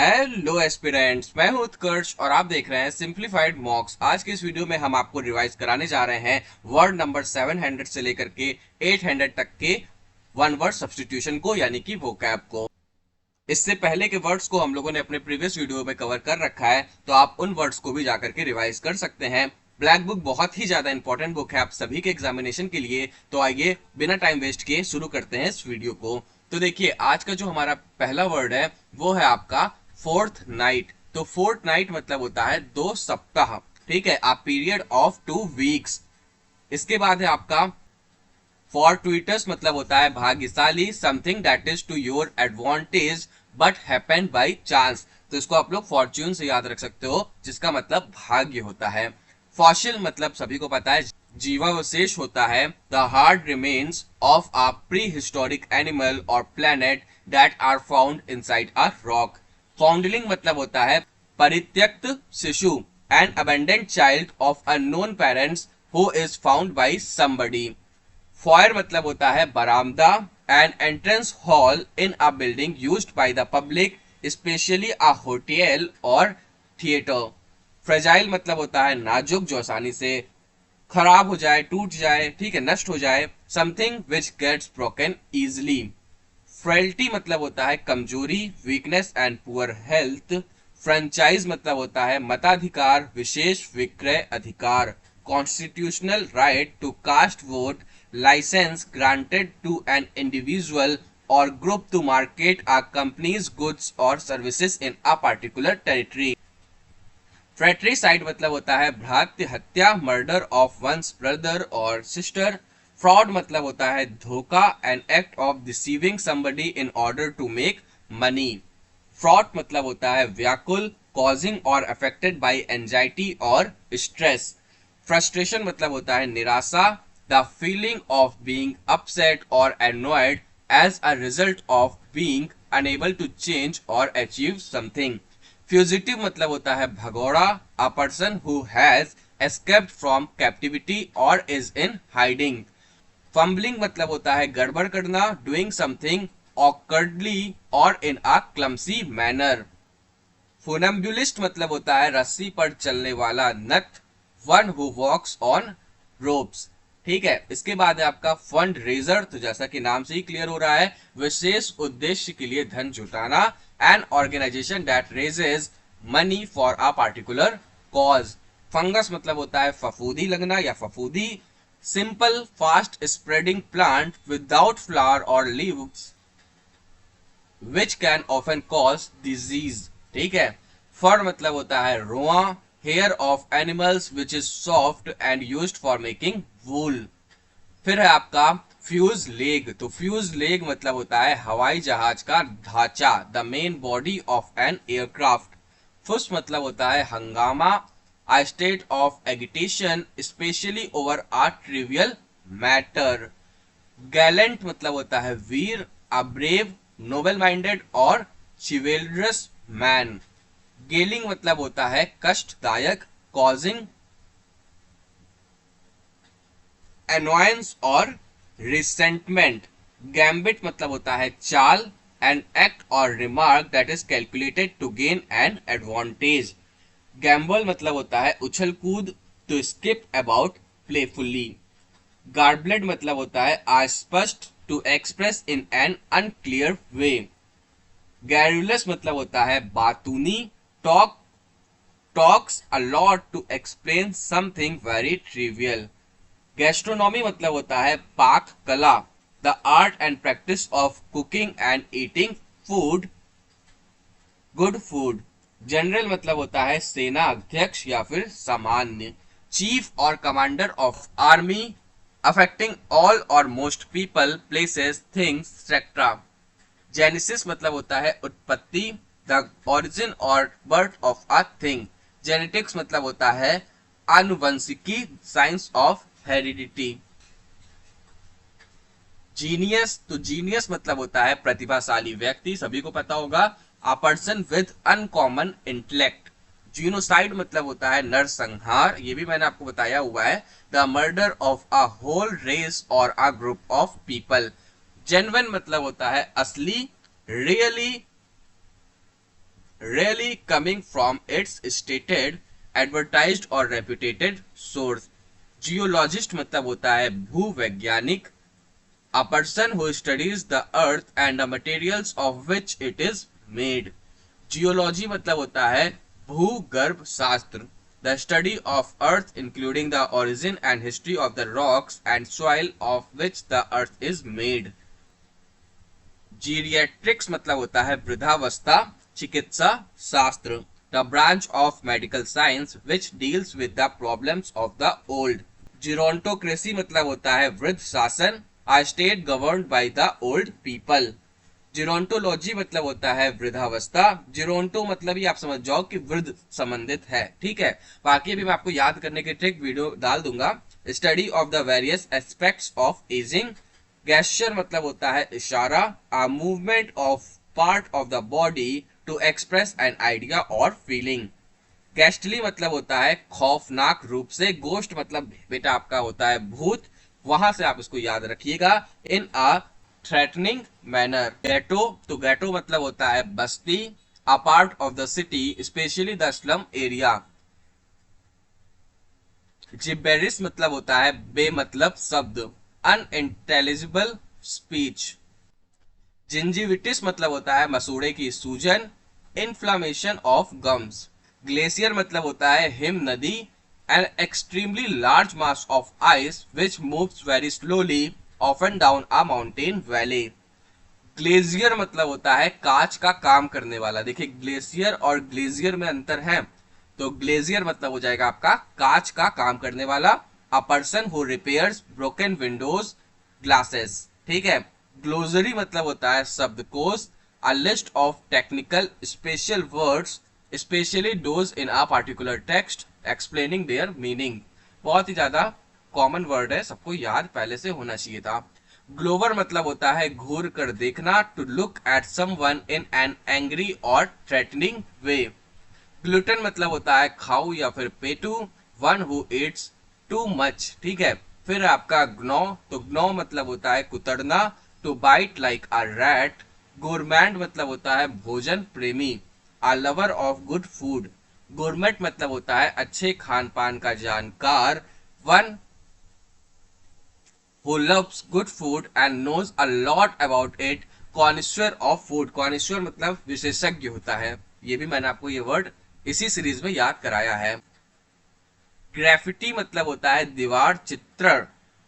Hello aspirants, मैं हूं उत्कर्ष और आप देख रहे हैं सिंप्लीफाइड मॉक्स। आज के इस वीडियो में हम आपको रिवाइज कराने जा रहे हैं वर्ड नंबर 700 से लेकर के 800 तक के वन वर्ड सब्स्टिट्यूशन को, यानी कि वोकैब को। इससे पहले के वर्ड्स को हम लोगों ने अपने प्रीवियस वीडियो में कवर कर रखा है, तो आप उन वर्ड्स को भी जाकर के रिवाइज कर सकते हैं। ब्लैक बुक बहुत ही ज्यादा इंपॉर्टेंट बुक है आप सभी के एग्जामिनेशन के लिए। तो आइए बिना टाइम वेस्ट किए शुरू करते हैं इस वीडियो को। तो देखिए, आज का जो हमारा पहला वर्ड है वो है आपका फोर्थ नाइट। तो फोर्थ नाइट मतलब होता है 2 सप्ताह, ठीक है, अ पीरियड ऑफ 2 वीक्स। इसके बाद है आपका फॉरट्यूटस, मतलब होता है भाग्यशाली, something that is to your advantage but happen by chance. तो इसको आप लोग फॉर्च्यून से याद रख सकते हो, जिसका मतलब भाग्य होता है। फॉसिल मतलब सभी को पता है जीवावशेष होता है, the hard remains of a prehistoric animal or plant that are found inside a rock. Foundling मतलब होता है परित्यक्त शिशु, an abandoned child of unknown parents who is found by somebody. Foyer मतलब होता है बरामदा, an entrance hall in a building used by the public, especially a hotel or theatre. Fragile मतलब होता है नाजुक, जो आसानी से खराब हो जाए, टूट जाए, ठीक है, नष्ट हो जाए। Something which gets broken easily. Frailty मतलब होता है कमजोरी, weakness and poor health. Franchise मतलब होता है मताधिकार, विशेष विक्रय अधिकार। Constitutional right to cast vote, licence granted to an individual or group to market a company's goods और services in a particular territory. Fratricide मतलब होता है भ्रातृ हत्या, murder of one's brother or sister. Fraud मतलब होता है धोखा, an act of deceiving somebody in order to make money. Fraught मतलब होता है व्याकुल, causing or affected by anxiety or stress. Frustration मतलब होता है निराशा, the feeling of being upset or annoyed as a result of being unable to change or achieve something. Fugitive मतलब होता है भगोड़ा, a person who has escaped from captivity or is in hiding. Fumbling मतलब होता है गड़बड़ करना, doing something awkwardly और इन अ क्लमसी मैनर। फुनम्बुलिस्ट मतलब होता है रस्सी पर चलने वाला नट, one who walks on ropes, ठीक है। इसके बाद है आपका फंड रेजर। तो जैसा कि नाम से ही क्लियर हो रहा है, विशेष उद्देश्य के लिए धन जुटाना, an organisation that raises money for a particular cause. Fungus मतलब होता है फफूंदी लगना या फफूंदी। Simple fast spreading plant without flower or leaves which can often cause disease, ठीक है। फर मतलब होता है रोआ, hair of animals which is soft and used for making wool. फिर है आपका फ्यूज लेग। तो फ्यूज लेग मतलब होता है हवाई जहाज का ढांचा, the main body of an aircraft. फुस मतलब होता है हंगामा, a state of agitation especially over a trivial matter। Gallant मतलब होता है वीर, a brave, noble minded और chivalrous man। गेलिंग मतलब होता है कष्टदायक, causing annoyance और resentment। गैम्बिट मतलब होता है चाल, an act or remark that is calculated to gain an advantage। Gambol मतलब होता है उछल कूद, to skip about playfully. Garbled मतलब होता है अस्पष्ट, to express in an unclear way. Garrulous मतलब होता है बातूनी, talks a lot to explain something very trivial. Gastronomy मतलब होता है पाक कला, the art and practice of cooking and eating food, good food. General मतलब होता है सेना अध्यक्ष या फिर सामान्य। Chief or commander of army, affecting all or most people, places, things, etcetera. Genesis मतलब होता है उत्पत्ति, the origin or birth of a thing. Genetics मतलब होता है आनुवंशिकी, साइंस ऑफ हेरिडिटी। जीनियस। तो जीनियस मतलब होता है प्रतिभाशाली व्यक्ति, सभी को पता होगा, a person with uncommon intellect. Genocide मतलब होता है नरसंहार, ये भी मैंने आपको बताया हुआ है, the murder of a whole race or a group of people. Genuine मतलब होता है असली, really rarely coming from its stated, advertised or reputed source. Geologist मतलब होता है भूवैज्ञानिक, a person who studies the earth and the materials of which it is made. Geology मतलब होता है भूगर्भ शास्त्र, the study of earth including the origin and history of the rocks and soil of which the earth is made. जीरियाट्रिक्स मतलब होता है वृद्धावस्था चिकित्सा शास्त्र, the branch of medical science which deals with the problems of the old. Gerontocracy मतलब होता है वृद्ध शासन, a state governed by the old people. Gerontology मतलब होता है वृद्धावस्था. जीरोंटो मतलब ही आप समझ जाओ कि वृद्ध संबंधित है. ठीक है, बाकी भी मैं आपको याद करने के ट्रिक वीडियो डाल दूंगा. Study of the various aspects of ageing. Gesture मतलब होता है इशारा, a movement of part of the body to express an idea or feeling. Ghastly मतलब होता है खौफनाक रूप से. गोस्ट मतलब बेटा आपका होता है भूत, वहां से आप इसको याद रखिएगा. इन अ थ्रेटनिंग मैनर. गैटो, तो गैटो मतलब होता है बस्ती, a part of the city specially the slum area. Gibberish मतलब होता है बेमतलब शब्द, अनइंटेलिजिबल स्पीच. जिंजिविटिस मतलब होता है मसूड़े की सूजन, इन्फ्लामेशन ऑफ गम्स. ग्लेशियर मतलब होता है हिम नदी, an extremely large mass of ice which moves very slowly often down a mountain valley. Glacier मतलब होता है कांच का काम करने वाला. देखिए ग्लेशियर और ग्लेशियर में अंतर है, तो ग्लेशियर मतलब हो जाएगा आपका कांच का काम करने वाला. अ person who repairs broken Windows glasses. ठीक है. ग्लोसरी मतलब होता है शब्दकोश, a list of technical special words specially those in a particular text explaining there meaning. बहुत ही ज्यादा कॉमन वर्ड है, सबको याद पहले से होना चाहिए था. ग्लोवर मतलब होता है घूर कर देखना, to look at someone in an angry or threatening way. Glutton मतलब होता है खाऊ या फिर पेटू, one who eats too much. ठीक है. फिर आपका ग्नो, तो ग्नो मतलब होता है कुतरना, to bite like a rat. Gourmand मतलब होता है भोजन प्रेमी, a lover of good food. Gourmet मतलब होता है अच्छे खान पान का जानकार, one who loves good food and knows a lot about it. Connoisseur of food. Connoisseur मतलब विशेषज्ञ होता है. ये भी मैंने आपको ये वर्ड इसी सीरीज में याद कराया है. ग्राफिटी मतलब होता है दीवार चित्रण,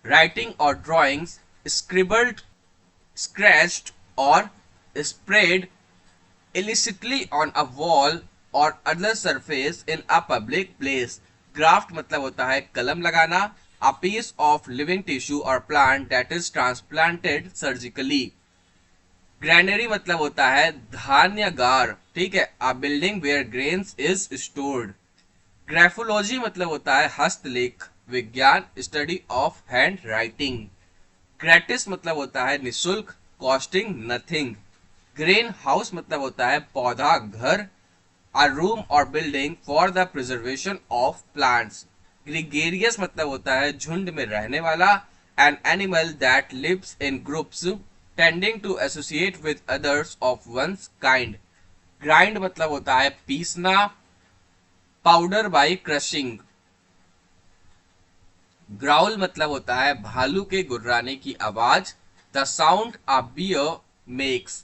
राइटिंग और ड्राइंग्स स्क्रिबल्ड, स्क्रैच्ड और spread illicitly on a wall or other surface in a public place. Graft मतलब होता है कलम लगाना, a piece of living tissue or plant that is transplanted surgically. Granary मतलब होता है धान्यागार. ठीक है. a building where grains is stored. Graphology मतलब होता है हस्तलेख विज्ञान, स्टडी ऑफ हैंड राइटिंग. ग्रेटिस मतलब होता है निशुल्क, कॉस्टिंग नथिंग. ग्रीन हाउस मतलब होता है पौधा घर, अ रूम और building for the preservation of plants. Gregarious मतलब होता है झुंड में रहने वाला, an animal that lives in groups tending to associate with others of one's kind. Grind मतलब होता है पीसना, पाउडर बाय क्रशिंग. ग्राउल मतलब होता है भालू के गुर्राने की आवाज, the sound a bear makes.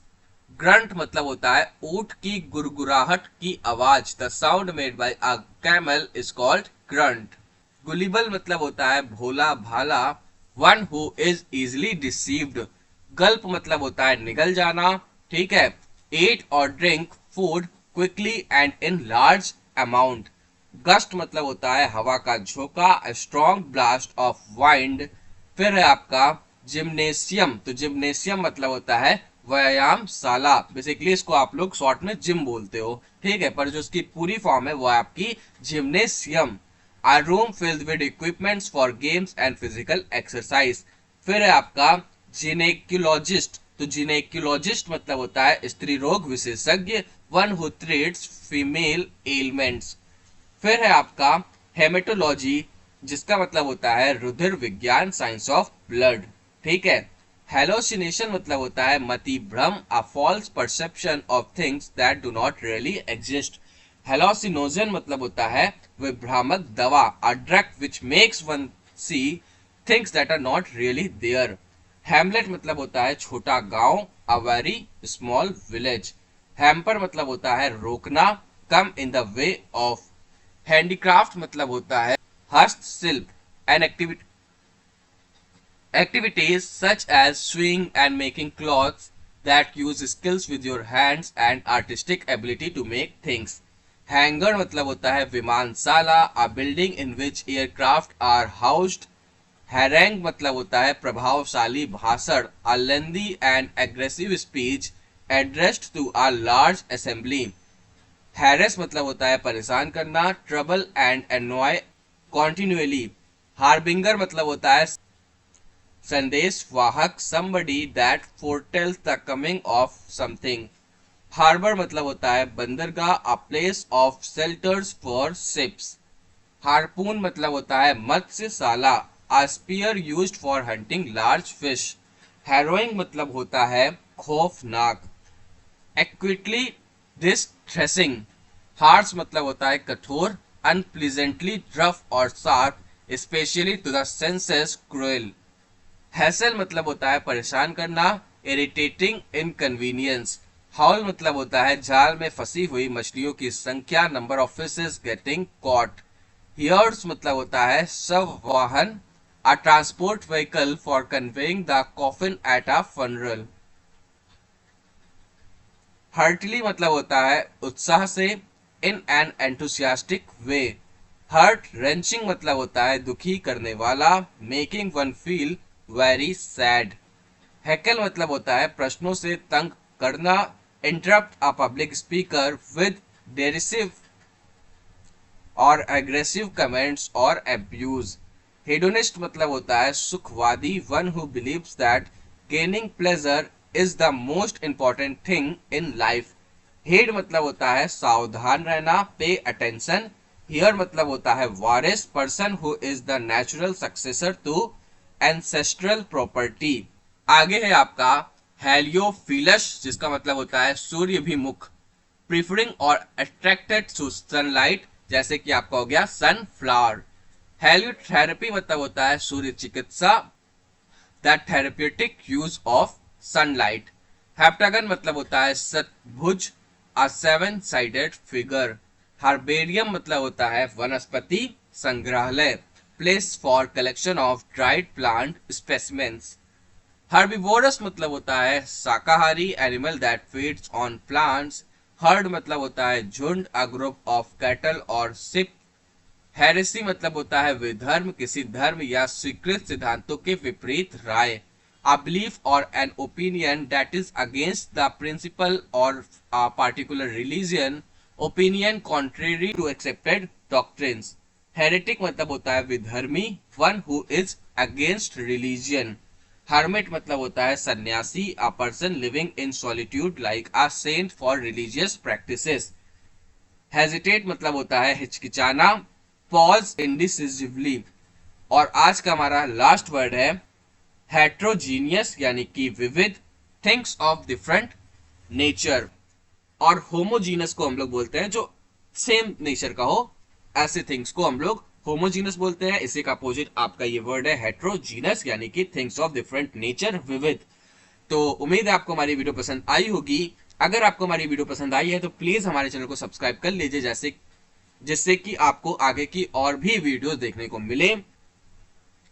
Grunt मतलब होता है ऊंट की गुरगुराहट की आवाज, the sound made by a camel is called grunt. Gullible मतलब होता है भोला भाला, one who is easily deceived. Gulp मतलब होता है निगल जाना. ठीक है. Eat or drink food quickly and in large amount. Gust मतलब होता है हवा का झोंका, a strong blast of wind. फिर है आपका जिम्नेशियम, तो जिम्नेशियम मतलब होता है व्यायामशाला. बेसिकली इसको आप लोग शॉर्ट में जिम बोलते हो. ठीक है. पर जो इसकी पूरी फॉर्म है वो आपकी gymnasium. A room filled with equipments for games and physical exercise. फिर है आपका जिनेक्योलॉजिस्ट, तो जिनेक्योलॉजिस्ट मतलब होता है स्त्री रोग विशेषज्ञ, one who treats female elements. फिर है आपका हेमेटोलॉजी, जिसका मतलब होता है रुधिर विज्ञान, साइंस ऑफ ब्लड. ठीक है. हेलोसिनेशन मतलब होता है मति भ्रम, a false perception of things that do not really exist. Hallucinogen मतलब होता है विभ्रामक दवा, a drug which makes one see things that are not really there. Hamlet मतलब होता है छोटा गांव, a very small village. Hamper मतलब होता है रोकना, come in the way of. Handicraft मतलब होता है हस्तशिल्प, an activity activities such as sewing and making clothes that use skills with your hands and artistic ability to make things. Hangar मतलब होता है विमानशाला, a building in which aircraft are housed. Harangue मतलब होता है प्रभावशाली भाषण, a lengthy and aggressive speech addressed to a large assembly. Harass मतलब होता है परेशान करना, trouble and annoy continually. Harbinger मतलब होता है संदेश वाहक, somebody that foretells the coming of something. Harbour मतलब होता है बंदरगाह, a place of shelters for ships. हारपून मतलब होता है मत्स्यशाला, a spear used for hunting large fish. Harrowing मतलब होता है खौफनाक, एक्विटली distressing. हार्श मतलब होता है कठोर, unpleasantly rough और sharp, especially to the senses cruel. Hassle मतलब होता है परेशान करना, इरिटेटिंग इनकन्वीनियंस। हाउल मतलब होता है जाल में फंसी हुई मछलियों की संख्या, number of fishes getting caught. Hearse मतलब होता है शव वाहन, a transport vehicle for conveying the coffin at a funeral. Heartily मतलब होता है उत्साह से, in an enthusiastic way. Heart wrenching मतलब होता है दुखी करने वाला, making one feel very sad. Heckle मतलब होता है प्रश्नों से तंग करना, interrupt a public speaker with derisive or aggressive comments or abuse. Hedonist मतलब होता है सुखवादी, one who believes that gaining pleasure is the most important thing in life. Heed मतलब होता है सावधान रहना, पे अटेंशन। हियर मतलब होता है वारिस, person who is the natural successor to ancestral property. आगे है आपका हेलियोफिलस, जिसका मतलब होता है सूर्यभिमुख, preferring or attracted to sunlight, जैसे कि आपका हो गया सनफ्लावर। हेलियोथेरेपी मतलब होता है सूर्य चिकित्सा, the therapeutic use of sunlight. Heptagon मतलब होता है सतभुज, a seven sided figure. Herbarium मतलब होता है वनस्पति संग्रहालय, place for collection of dried plant specimens. Herbivorous मतलब होता है शाकाहारी, animal that feeds on plants. Herd मतलब होता है झुंड, a group of cattle or sheep. Heresy मतलब होता है विधर्म, किसी धर्म या स्वीकृत सिद्धांतों के विपरीत राय। A belief or an opinion that is against the principle or a particular religion, opinion contrary to accepted doctrines. Heretic मतलब होता है विधर्मी, one who is against religion. Hermit मतलब होता है सन्यासी, a person living in solitude like a saint for religious practices. Hesitate मतलब होता है हिचकिचाना, पॉज इंडिसिजिवली। और आज का हमारा लास्ट वर्ड है हेट्रोजीनियस, यानी कि विविध, थिंग्स ऑफ डिफरेंट नेचर। और होमोजीनस को हम लोग बोलते हैं जो सेम नेचर का हो, ऐसे थिंग्स को हम लोग होमोजीनस बोलते हैं। इसी का अपोजिट आपका ये वर्ड है हेट्रोजीनस, यानी कि थिंग्स ऑफ डिफरेंट नेचर, विविध। तो उम्मीद है आपको हमारी वीडियो पसंद आई होगी। अगर आपको हमारी वीडियो पसंद आई है तो प्लीज हमारे चैनल को सब्सक्राइब कर लीजिए, जिससे कि आपको आगे की और भी वीडियोस देखने को मिले।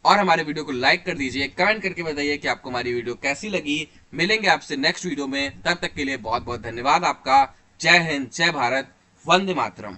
और हमारे वीडियो को लाइक कर दीजिए, कमेंट करके बताइए कि आपको हमारी वीडियो कैसी लगी। मिलेंगे आपसे नेक्स्ट वीडियो में, तब तक के लिए बहुत बहुत धन्यवाद आपका। जय हिंद, जय भारत, वंदे मातरम।